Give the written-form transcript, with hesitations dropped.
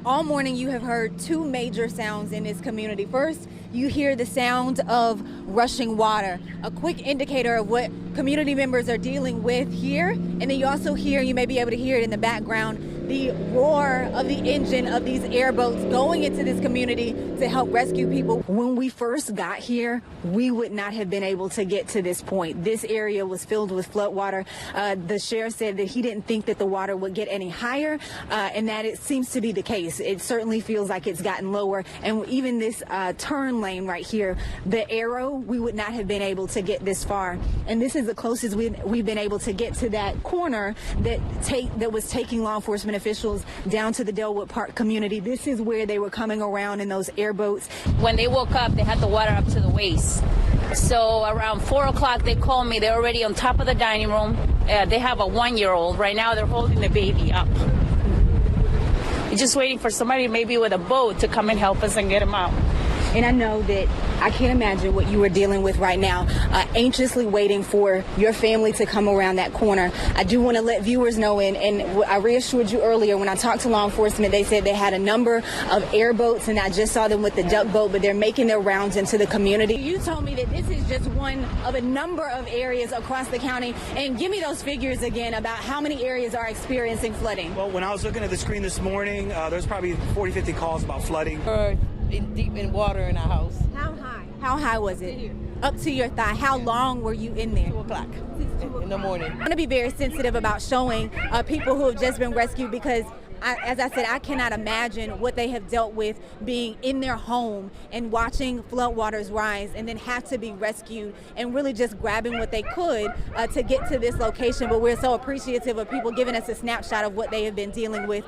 All morning you have heard two major sounds in this community. First, you hear the sound of rushing water, a quick indicator of what community members are dealing with here. And then you also hear, you may be able to hear it in the background, the roar of the engine of these airboats going into this community to help rescue people. When we first got here, we would not have been able to get to this point. This area was filled with floodwater. The sheriff said that he didn't think that the water would get any higher, and that it seems to be the case. It certainly feels like it's gotten lower. And even this turn lane right here, the arrow, we would not have been able to get this far. And this is the closest we've been able to get to that corner that was taking law enforcement officials down to the Delwood Park community. This is where they were coming around in those airboats. When they woke up, they had the water up to the waist. So around 4 o'clock, they called me. They're already on top of the dining room. They have a 1-year-old. Right now, they're holding the baby up. We're just waiting for somebody maybe with a boat to come and help us and get him out. And I know that I can't imagine what you are dealing with right now, anxiously waiting for your family to come around that corner. I do want to let viewers know, and I reassured you earlier when I talked to law enforcement, they said they had a number of airboats, and I just saw them with the duck boat, but they're making their rounds into the community. You told me that this is just one of a number of areas across the county, and give me those figures again about how many areas are experiencing flooding. Well, when I was looking at the screen this morning, there's probably 40, 50 calls about flooding. Deep in water in our house. How high? How high was it? Up to your thigh. How long were you in there? 2 o'clock in the morning. I want to be very sensitive about showing people who have just been rescued because as I said, I cannot imagine what they have dealt with being in their home and watching floodwaters rise and then have to be rescued and really just grabbing what they could to get to this location. But we're so appreciative of people giving us a snapshot of what they have been dealing with.